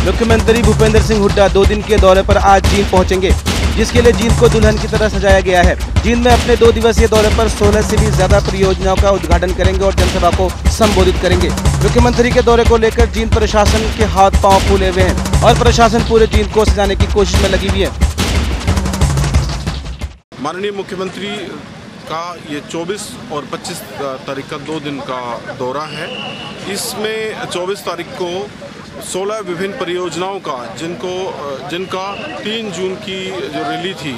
मुख्यमंत्री भूपेंद्र सिंह हुड्डा 2 दिन के दौरे पर आज जींद पहुंचेंगे, जिसके लिए जींद को दुल्हन की तरह सजाया गया है। जींद में अपने 2 दिवसीय दौरे पर 16 से भी ज्यादा परियोजनाओं का उद्घाटन करेंगे और जनसभा को संबोधित करेंगे। मुख्यमंत्री के दौरे को लेकर जींद प्रशासन के हाथ पांव फूले हुए हैं और प्रशासन पूरे जींद को सजाने की कोशिश में लगी हुई है। माननीय मुख्यमंत्री का ये 24 और 25 तारीख का 2 दिन का दौरा है। इसमें 24 तारीख को 16 विभिन्न परियोजनाओं का जिनका 3 जून की जो रैली थी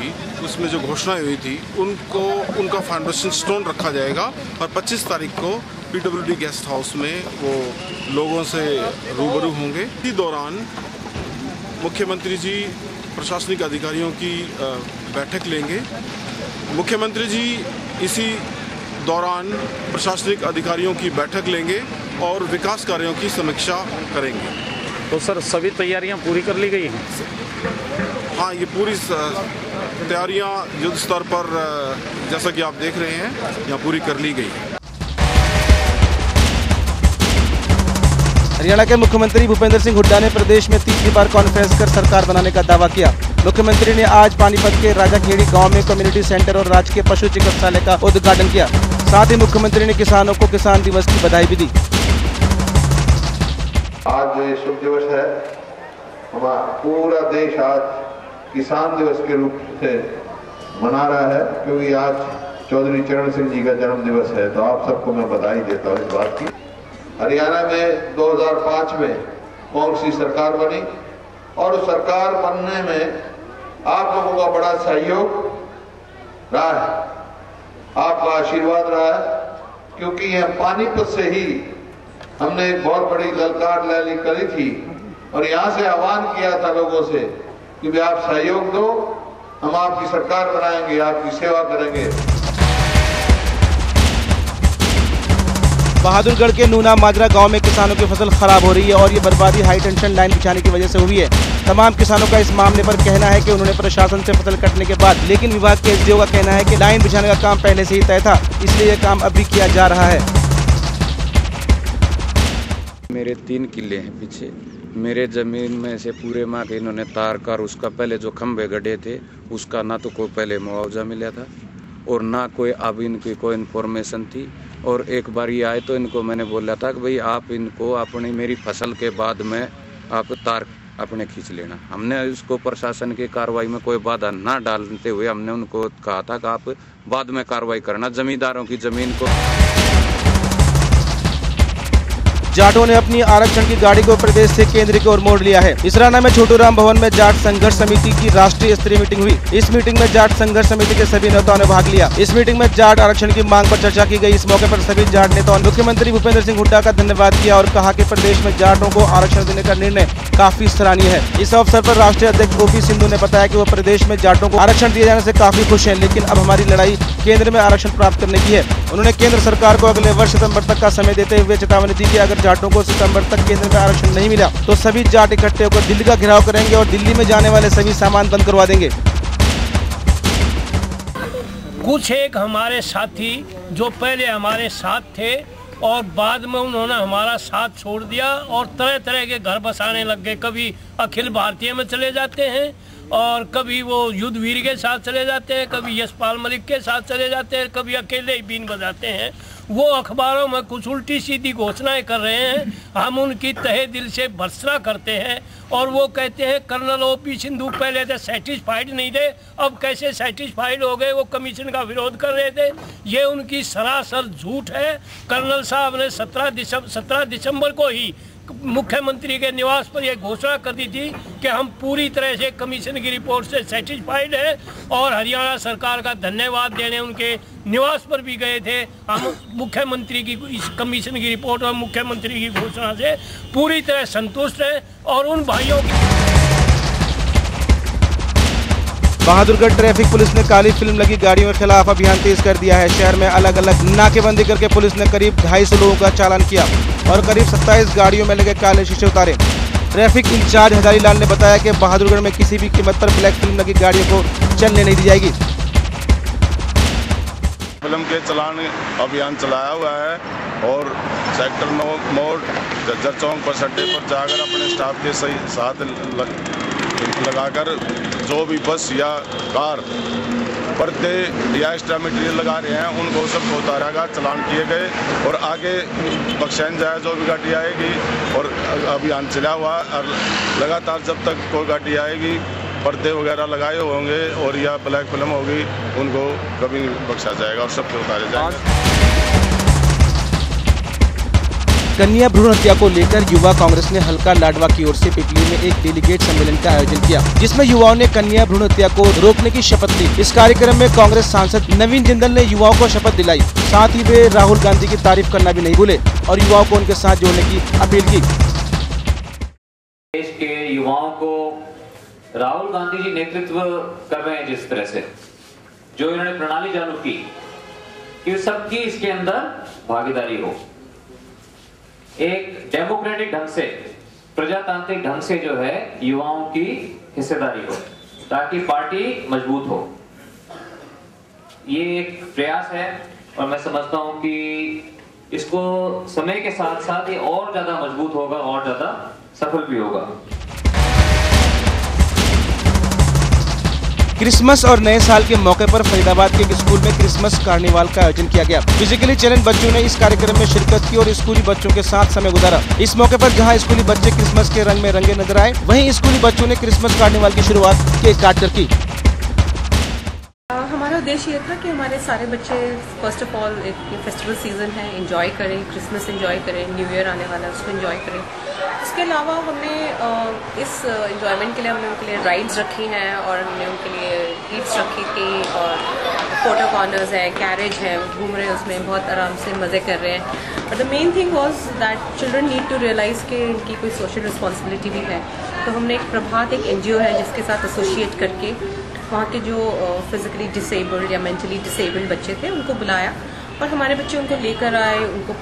उसमें जो घोषणा हुई थी उनका फाउंडेशन स्टोन रखा जाएगा और 25 तारीख को PWD गेस्ट हाउस में वो लोगों से रूबरू होंगे। इसी दौरान मुख्यमंत्री जी प्रशासनिक अधिकारियों की बैठक लेंगे। मुख्यमंत्री जी इसी दौरान प्रशासनिक अधिकारियों की बैठक लेंगे और विकास कार्यों की समीक्षा करेंगे। तो सर सभी तैयारियां पूरी कर ली गई हैं? हाँ, ये पूरी तैयारियां युद्ध स्तर पर जैसा कि आप देख रहे हैं यहाँ पूरी कर ली गई है। हरियाणा के मुख्यमंत्री भूपेंद्र सिंह हुड्डा ने प्रदेश में तीसरी बार कॉन्फ्रेंस कर सरकार बनाने का दावा किया। मुख्यमंत्री ने आज पानीपत के राजाखेड़ी गांव में कम्युनिटी सेंटर और राजकीय पशु चिकित्सालय का उद्घाटन किया। साथ ही मुख्यमंत्री ने किसानों को किसान दिवस की बधाई भी दी। आज जो शुभ दिवस है, हमारा पूरा देश आज किसान दिवस के रूप से मना रहा है, क्योंकि आज चौधरी चरण सिंह जी का जन्म दिवस है। तो आप सबको मैं बधाई देता हूँ इस बात की। हरियाणा में 2005 में कांग्रेस की सरकार बनी और उस सरकार बनने में आप लोगों का बड़ा सहयोग रहा है, आपका आशीर्वाद रहा है, क्योंकि यह पानीपत से ही हमने एक बहुत बड़ी ललकार रैली करी थी और यहाँ से आह्वान किया था लोगों से कि भाई आप सहयोग दो, हम आपकी सरकार बनाएंगे, आपकी सेवा करेंगे। बहादुरगढ़ के नूना माजरा गांव में किसानों की फसल खराब हो रही है और ये बर्बादी हाई टेंशन लाइन बिछाने की वजह से हुई है। तमाम किसानों का इस मामले पर कहना है कि उन्होंने प्रशासन से फसल कटने के बाद, लेकिन विभाग के SDO का कहना है कि लाइन बिछाने का काम पहले से ही तय था, इसलिए यह काम अभी किया जा रहा है। मेरे 3 किले हैं पीछे, मेरे जमीन में से पूरे माह के इन्होंने तार कर उसका पहले जो खंभे गड्ढे थे उसका ना तो कोई पहले मुआवजा मिला था और ना कोई अब इनकी कोई इन्फॉर्मेशन थी। और एक बार ये आए तो इनको मैंने बोला था कि भाई आप इनको अपनी मेरी फसल के बाद में आप तार अपने खींच लेना। हमने उसको प्रशासन की कार्रवाई में कोई बाधा ना डालते हुए हमने उनको कहा था कि आप बाद में कार्रवाई करना जमींदारों की जमीन को। जाटों ने अपनी आरक्षण की गाड़ी को प्रदेश से केंद्र की ओर मोड़ लिया है। इसराना में छोटूराम भवन में जाट संघर्ष समिति की राष्ट्रीय स्तरीय मीटिंग हुई। इस मीटिंग में जाट संघर्ष समिति के सभी नेताओं ने भाग लिया। इस मीटिंग में जाट आरक्षण की मांग पर चर्चा की गई। इस मौके पर सभी जाट नेताओं ने मुख्यमंत्री भूपेंद्र सिंह हुड्डा का धन्यवाद किया और कहा कि प्रदेश में जाटों को आरक्षण देने का निर्णय काफी सराहनीय है। इस अवसर पर राष्ट्रीय अध्यक्ष OP सिंधु ने बताया कि वो प्रदेश में जाटों को आरक्षण दिए जाने से काफी खुश हैं, लेकिन अब हमारी लड़ाई केंद्र में आरक्षण प्राप्त करने की है। उन्होंने केंद्र सरकार को अगले वर्ष सितंबर तक का समय देते हुए चेतावनी दी कि अगर जाटों को सितंबर तक केंद्र में आरक्षण नहीं मिला तो सभी जाट इकट्ठे होकर दिल्ली का घेराव करेंगे और दिल्ली में जाने वाले सभी सामान बंद करवा देंगे। कुछ एक हमारे साथी जो पहले हमारे साथ थे और बाद में उन्होंने हमारा साथ छोड़ दिया और तरह तरह के घर बसाने लग गए। कभी अखिल भारतीय में चले जाते हैं और कभी वो युद्धवीर के साथ चले जाते हैं, कभी यशपाल मलिक के साथ चले जाते हैं, कभी अकेले ही बीन बजाते हैं। वो अखबारों में कुछ उल्टी सीधी घोषणाएं कर रहे हैं, हम उनकी तहे दिल से भर्त्सना करते हैं और वो कहते हैं कर्नल OP सिंधु पहले तो सेटिस्फाइड नहीं थे, अब कैसे सेटिस्फाइड हो गए, वो कमीशन का विरोध कर रहे थे। ये उनकी सरासर झूठ है। कर्नल साहब ने 17 दिसंबर को ही मुख्यमंत्री के निवास पर यह घोषणा कर दी थी कि हम पूरी तरह से कमीशन की रिपोर्ट से सेटिस्फाइड है और हरियाणा सरकार का धन्यवाद देने उनके निवास पर भी गए थे। हम मुख्यमंत्री की इस कमीशन की रिपोर्ट और मुख्यमंत्री की घोषणा से पूरी तरह संतुष्ट हैं और उन भाइयों की। बहादुरगढ़ ट्रैफिक पुलिस ने काली फिल्म लगी गाड़ियों के खिलाफ अभियान तेज कर दिया है। शहर में अलग अलग नाकेबंदी करके पुलिस ने करीब 250 लोगों का चालान किया और करीब 27 गाड़ियों में लगे काले शीशे उतारे। ट्रैफिक इंचार्ज हजारी लाल ने बताया कि बहादुरगढ़ में किसी भी कीमत पर ब्लैक फिल्म लगी गाड़ियों को चलने नहीं दी जाएगी। फिल्म के चालान अभियान चलाया हुआ है और सेक्टर 9 मोड़ गज्जर चौक बस अड्डे पर जाकर अपने स्टाफ के साथ लगाकर जो भी बस या कार पर्दे या एक्स्ट्रा मटीरियल लगा रहे हैं उनको सबको उतारा गया, चालान किए गए और आगे बख्शैन जाए जो भी गाड़ी आएगी और अभियान चला हुआ और लगातार जब तक कोई गाड़ी आएगी पर्दे वगैरह लगाए होंगे और या ब्लैक फिल्म होगी उनको कभी नहीं बख्शा जाएगा और सबको उतारे जाएगा। कन्या भ्रूण हत्या को लेकर युवा कांग्रेस ने हल्का लाडवा की ओर से पिपली में एक डेलीगेट सम्मेलन का आयोजन किया, जिसमें युवाओं ने कन्या भ्रूण हत्या को रोकने की शपथ ली। इस कार्यक्रम में कांग्रेस सांसद नवीन जिंदल ने युवाओं को शपथ दिलाई। साथ ही वे राहुल गांधी की तारीफ करना भी नहीं भूले और युवाओं को उनके साथ जोड़ने की अपील की। देश के युवाओं को राहुल गांधी जी नेतृत्व कर रहे हैं, जिस तरह से जो इन्होंने प्रणाली चालू की कि सबकी इसके अंदर भागीदारी हो, एक डेमोक्रेटिक ढंग से, प्रजातांत्रिक ढंग से जो है युवाओं की हिस्सेदारी हो ताकि पार्टी मजबूत हो। ये एक प्रयास है और मैं समझता हूं कि इसको समय के साथ साथ ये और ज्यादा मजबूत होगा और ज्यादा सफल भी होगा। क्रिसमस और नए साल के मौके पर फरीदाबाद के एक स्कूल में क्रिसमस कार्निवाल का आयोजन किया गया। फिजिकली चैलेंज बच्चों ने इस कार्यक्रम में शिरकत की और स्कूली बच्चों के साथ समय गुजारा। इस मौके पर जहां स्कूली बच्चे क्रिसमस के रंग में रंगे नजर आए, वहीं स्कूली बच्चों ने क्रिसमस कार्निवाल की शुरुआत केक काटकर की। हमारा उद्देश्य ये था कि हमारे सारे बच्चे फर्स्ट ऑफ ऑल एक फेस्टिवल सीजन है, एंजॉय करें, क्रिसमस एंजॉय करें, न्यू ईयर आने वाला है उसको एंजॉय करें। इसके अलावा हमने इस एंजॉयमेंट के लिए हमने उनके लिए राइड्स रखी हैं और हमने उनके लिए ईट्स रखी थी और फोटो कॉर्नर्स है, कैरेज है, घूम रहे हैं उसमें, बहुत आराम से मज़े कर रहे हैं। But the main thing was that children need to realise कि इनकी कोई सोशल रिस्पॉन्सिबिलिटी भी है। तो हमने एक प्रभात एक NGO है जिसके साथ एसोसिएट करके वहाँ के जो फिजिकली डिसेबल्ड या मेंटली डिसेबल्ड बच्चे थे उनको बुलाया और हमारे बच्चे उनको लेकर आए, उनको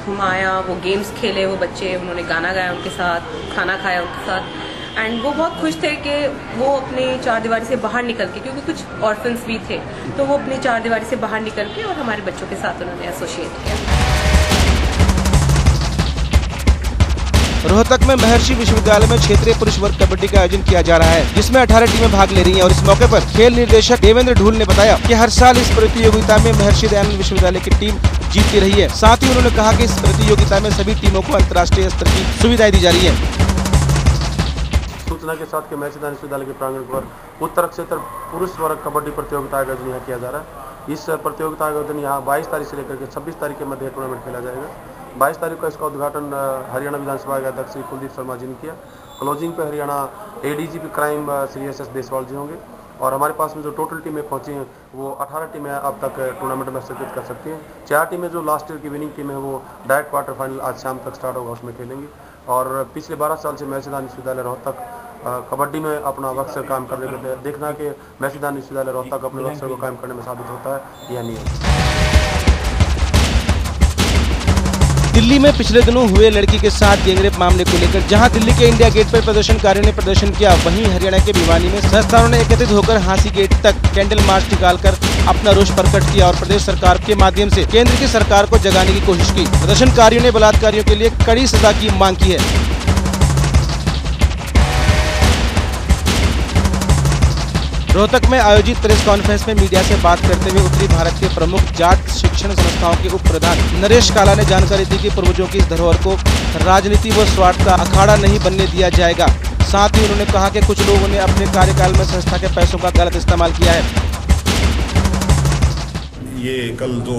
घुमाया, वो गेम्स खेले, वो बच्चे, उन्होंने गाना गाया उनके साथ, खाना खाया उनके साथ एंड वो बहुत खुश थे कि वो अपने चारदीवारी से बाहर निकल के, क्योंकि कुछ ऑर्फन्स भी थे, तो वो अपनी चारदीवारी से बाहर निकल के और हमारे बच्चों के साथ उन्होंने एसोसिएट किया। रोहतक में महर्षि विश्वविद्यालय में क्षेत्रीय पुरुष वर्ग कबड्डी का आयोजन किया जा रहा है, जिसमें 18 टीमें भाग ले रही हैं और इस मौके पर खेल निर्देशक देवेंद्र ढूल ने बताया कि हर साल इस प्रतियोगिता में महर्षि दयानंद विश्वविद्यालय की टीम जीतती रही है। साथ ही उन्होंने कहा कि इस प्रतियोगिता में सभी टीमों को अंतर्राष्ट्रीय स्तर की सुविधाएं दी जा रही है। सूचना के साथ कि महर्षि दयानंद विश्वविद्यालय के प्रांगण पर उत्तर क्षेत्र पुरुष वर्ग कबड्डी प्रतियोगिता आयोजन यहाँ किया जा रहा है। इस प्रतियोगिता आयोजन यहाँ 22 तारीख से लेकर के 26 तारीख के मध्य टूर्नामेंट खेला जाएगा। 22 तारीख को इसका उद्घाटन हरियाणा विधानसभा के अध्यक्ष श्री कुलदीप शर्मा जी ने किया। क्लोजिंग पे Haryana ADGP crime Shri SS Deswal ji होंगे और हमारे पास में जो टोटल टीमें पहुंची हैं वो 18 टीमें अब तक टूर्नामेंट में शिरकत कर सकती हैं। 4 टीमें जो लास्ट ईयर की विनिंग टीम है वो डायरेक्ट क्वार्टर फाइनल आज शाम तक स्टार्ट होगा, उसमें खेलेंगी। और पिछले 12 साल से महर्षि दयानंद विश्वविद्यालय रोहतक कबड्डी में अपना वक्सर काम कर रहे थे। देखना कि महर्षि दयानंद विश्वविद्यालय रोहतक अपने वक्सर को कायम करने में साबित होता है या नहीं। दिल्ली में पिछले दिनों हुए लड़की के साथ गैंगरेप मामले को लेकर जहां दिल्ली के इंडिया गेट पर प्रदर्शनकारियों ने प्रदर्शन किया, वहीं हरियाणा के भिवानी में संस्थानों ने एकत्रित होकर हांसी गेट तक कैंडल मार्च निकालकर अपना रोष प्रकट किया और प्रदेश सरकार के माध्यम से केंद्र की सरकार को जगाने की कोशिश की। प्रदर्शनकारियों ने बलात्कारियों के लिए कड़ी सजा की मांग की है। रोहतक में आयोजित प्रेस कॉन्फ्रेंस में मीडिया से बात करते हुए उत्तरी भारत के प्रमुख जाट शिक्षण संस्थाओं के उप प्रधान नरेश काला ने जानकारी दी कि पूर्वजों की इस धरोहर को राजनीति व स्वार्थ का अखाड़ा नहीं बनने दिया जाएगा। साथ ही उन्होंने कहा कि कुछ लोगों ने अपने कार्यकाल में संस्था के पैसों का गलत इस्तेमाल किया है। ये कल जो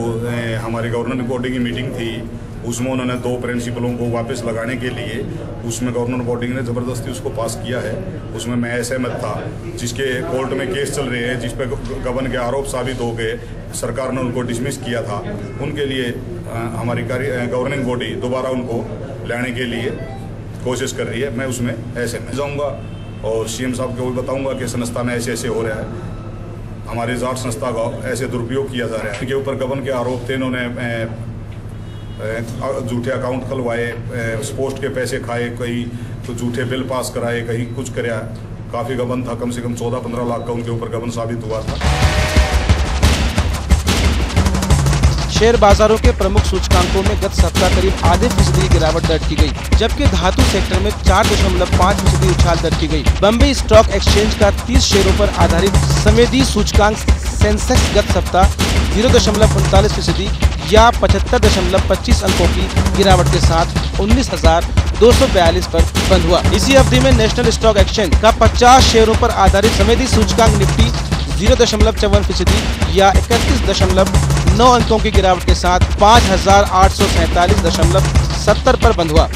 हमारी गवर्नर बॉडी की मीटिंग थी उसमें उन्होंने 2 प्रिंसिपलों को वापस लगाने के लिए उसमें गवर्नर बॉडी ने ज़बरदस्ती उसको पास किया है। उसमें मैं असहमत था। जिसके कोर्ट में केस चल रहे हैं, जिस पर गबन के आरोप साबित हो गए, सरकार ने उनको डिसमिस किया था, उनके लिए हमारी गवर्निंग बॉडी दोबारा उनको लाने के लिए कोशिश कर रही है। मैं उसमें असहमत जाऊँगा और CM साहब को भी बताऊँगा कि संस्था में ऐसे ऐसे हो रहा है, हमारी जाट संस्था का ऐसे दुरुपयोग किया जा रहा है। इनके ऊपर गबन के आरोप थे, इन्होंने झूठे अकाउंट खुलवाए, पोस्ट के पैसे खाए, कहीं तो झूठे बिल पास कराए, कहीं कुछ कराया। काफ़ी गबन था, कम से कम 14-15 लाख का उनके ऊपर गबन साबित हुआ था। शेयर बाजारों के प्रमुख सूचकांकों में गत सप्ताह करीब आधे फीसदी की गिरावट दर्ज की गई, जबकि धातु सेक्टर में 4.5% उछाल दर्ज की गई। बम्बई स्टॉक एक्सचेंज का 30 शेयरों पर आधारित संवेदी सूचकांक सेंसेक्स गत सप्ताह 0.39% या 75.25 अंकों की गिरावट के साथ 19,242 पर बंद हुआ। इसी अवधि में नेशनल स्टॉक एक्सचेंज का 50 शेयरों पर आधारित संवेदी सूचकांक निफ्टी 0.54% या 31.9 अंकों की गिरावट के साथ 5,847.70 पर बंद हुआ।